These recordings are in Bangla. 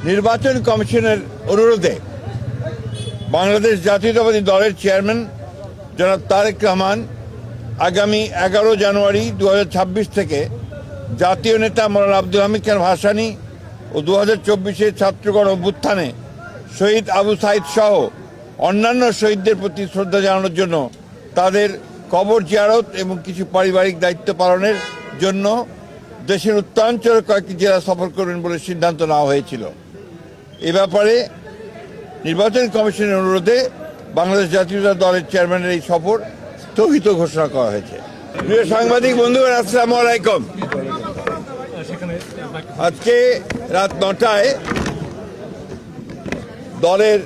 নির্বাচন কমিশনের অনুরোধে বাংলাদেশ জাতীয়তাবাদী দলের চেয়ারম্যান জনাব তারেক রহমান আগামী 11 জানুয়ারি 2026 থেকে জাতীয় নেতা মৌলানা আব্দুল হামিদ খান ভাসানী ও 2024-এর ছাত্রগণ অভ্যুত্থানে শহীদ আবু সাইদ সহ অন্যান্য শহীদদের প্রতি শ্রদ্ধা জানানোর জন্য তাদের কবর জিয়ারত এবং কিছু পারিবারিক দায়িত্ব পালনের জন্য দেশের উত্তরাঞ্চলের কয়েকটি জেলা সফর করবেন বলে সিদ্ধান্ত নেওয়া হয়েছিল। এ ব্যাপারে নির্বাচন কমিশনের অনুরোধে বাংলাদেশ জাতীয়তাবাদী দলের চেয়ারম্যানের এই সফর স্থগিত ঘোষণা করা হয়েছে। প্রিয় সাংবাদিক বন্ধুগণ, আসসালামু আলাইকুম। আজকে রাত 9টায় দলের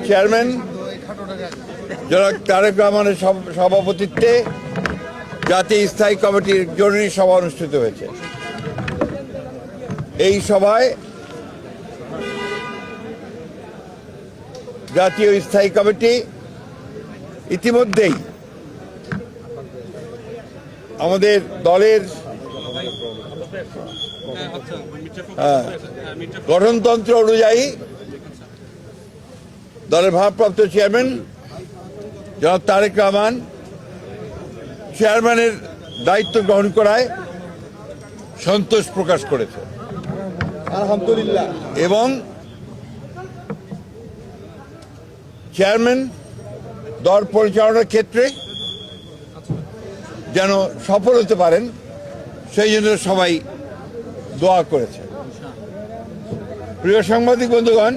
চেয়ারম্যান জনাব তারেক রহমানের সভাপতিত্বে জাতীয় স্থায়ী কমিটির জরুরি সভা অনুষ্ঠিত হয়েছে। এই সভায় জাতীয় স্থায়ী কমিটি ইতিমধ্যেই আমাদের দলের গঠনতন্ত্র অনুযায়ী দলের ভারপ্রাপ্ত চেয়ারম্যান জনাব তারেক রহমান চেয়ারম্যানের দায়িত্ব গ্রহণ করায় সন্তোষ প্রকাশ করেছে আলহামদুলিল্লাহ, এবং চেয়ারম্যান দল পরিচালনার ক্ষেত্রে যেন সফল হতে পারেন সেই জন্য সবাই দোয়া করেছে। প্রিয় সাংবাদিক বন্ধুগণ,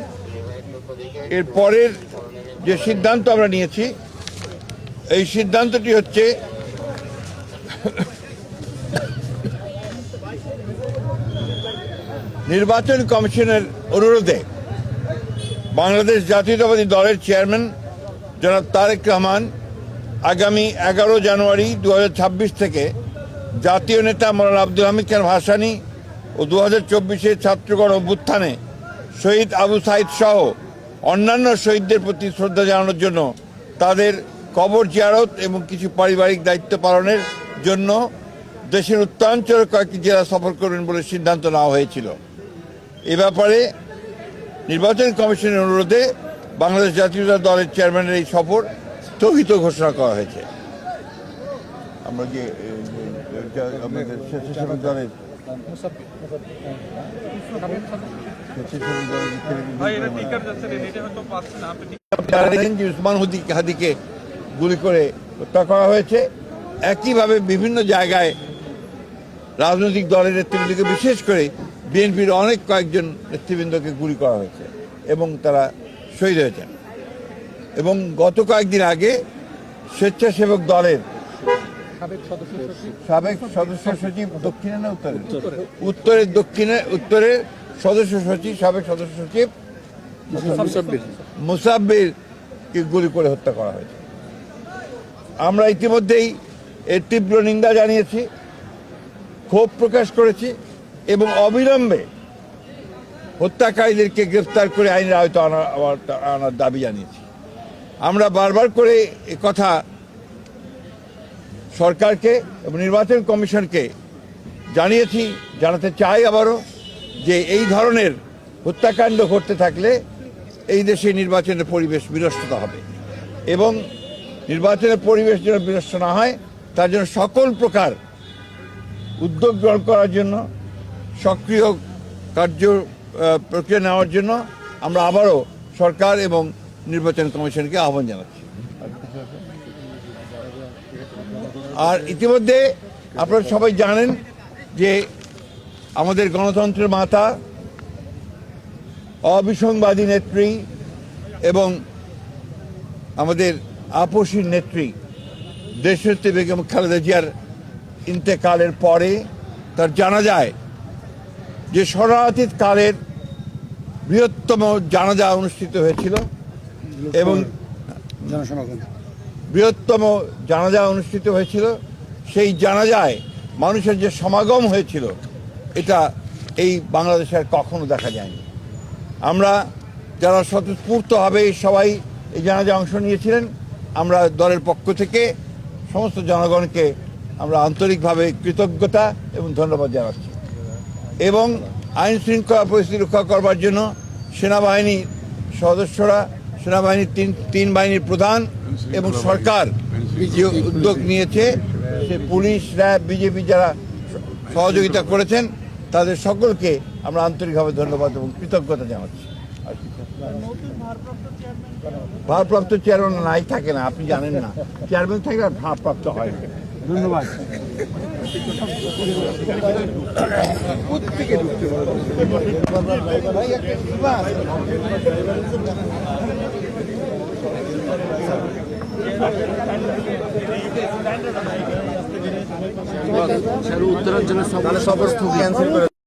এর পরের যে সিদ্ধান্ত আমরা নিয়েছি, এই সিদ্ধান্তটি হচ্ছে নির্বাচন কমিশনের অনুরোধে বাংলাদেশ জাতীয়তাবাদী দলের চেয়ারম্যান জনাব তারেক রহমান আগামী 11 জানুয়ারি 2026 থেকে জাতীয় নেতা মৌলানা আব্দুল হামিদ খান ভাসানী ও 2024-এর ছাত্রগণ অভ্যুত্থানে শহীদ আবু সাইদ সহ অন্যান্য শহীদদের প্রতি শ্রদ্ধা জানানোর জন্য তাদের কবর জিয়ারত এবং কিছু পারিবারিক দায়িত্ব পালনের জন্য দেশের উত্তরাঞ্চলের কয়েকটি জেলা সফর করবেন বলে সিদ্ধান্ত নেওয়া হয়েছিল। এ ব্যাপারে নির্বাচন কমিশনের অনুরোধে বাংলাদেশ জাতীয়তাবাদী দলের চেয়ারম্যানের এই সফর স্থগিত ঘোষণা করা হয়েছে। আমরা যে আমাদের স্বেচ্ছাসেবক দলের উসমান হাদিকে গুলি করে হত্যা করা হয়েছে। একইভাবে বিভিন্ন জায়গায় রাজনৈতিক দলের নেতৃবৃন্দকে, বিশেষ করে বিএনপির অনেক কয়েকজন নেতৃবৃন্দকে গুলি করা হয়েছে এবং তারা শহীদ হয়েছেন। এবং গত কয়েকদিন আগে স্বেচ্ছাসেবক দলের সাবেক সদস্য সচিব দক্ষিণে না উত্তরের সদস্য সচিব, সাবেক সদস্য সচিব মুসাব্বিরকে গুলি করে হত্যা করা হয়েছে। আমরা ইতিমধ্যেই এর তীব্র নিন্দা জানিয়েছি, ক্ষোভ প্রকাশ করেছি এবং অবিলম্বে হত্যাকারীদেরকে গ্রেফতার করে আইনের আওতায় আনার দাবি জানিয়েছি। আমরা বারবার করে কথা সরকারকে এবং নির্বাচন কমিশনকে জানিয়েছি, জানাতে চাই আবারও, যে এই ধরনের হত্যাকাণ্ড ঘটতে থাকলে এই দেশে নির্বাচনের পরিবেশ বিনষ্ট হবে এবং নির্বাচনের পরিবেশ যেন বিনষ্ট না হয় তার জন্য সকল প্রকার উদ্যোগ গ্রহণ করার জন্য, সক্রিয় প্রক্রিয়া নেওয়ার জন্য আমরা আবারও সরকার এবং নির্বাচন কমিশনকে আহ্বান জানাচ্ছি। আর ইতিমধ্যে আপনারা সবাই জানেন যে আমাদের গণতন্ত্রের মাতা, অবিসংবাদী নেত্রী এবং আমাদের আপসীর নেত্রী দেশনেত্রী বেগম খালেদা জিয়ার ইন্তেকালের পরে তার জানাজায় যে শরণার্থী কালের বৃহত্তম জানাজা অনুষ্ঠিত হয়েছিল এবং বৃহত্তম জানাজা অনুষ্ঠিত হয়েছিল, সেই জানাজায় মানুষের যে সমাগম হয়েছিল এটা এই বাংলাদেশে আর কখনো দেখা যায়নি। আমরা যারা স্বতঃস্ফূর্তভাবে সবাই এই জানাজায় অংশ নিয়েছিলেন, আমরা দলের পক্ষ থেকে সমস্ত জনগণকে আমরা আন্তরিকভাবে কৃতজ্ঞতা এবং ধন্যবাদ জানাচ্ছি এবং আইন শৃঙ্খলা পরিস্থিতি রক্ষা করবার জন্য সেনাবাহিনীর সদস্যরা, সেনাবাহিনীর তিন বাহিনীর প্রধান এবং সরকার যে উদ্যোগ নিয়েছে, সে পুলিশ, র্যাব, বিজেপি যারা সহযোগিতা করেছেন, তাদের সকলকে আমরা আন্তরিকভাবে ধন্যবাদ এবং কৃতজ্ঞতা জানাচ্ছি। ভারপ্রাপ্ত চেয়ারম্যান নাই থাকে না, আপনি জানেন না, চেয়ারম্যান থাকলে আর ভারপ্রাপ্ত হয় না। ধন্যবাদ। উত্তরাঞ্চলের সফর ক্যান্সেল করে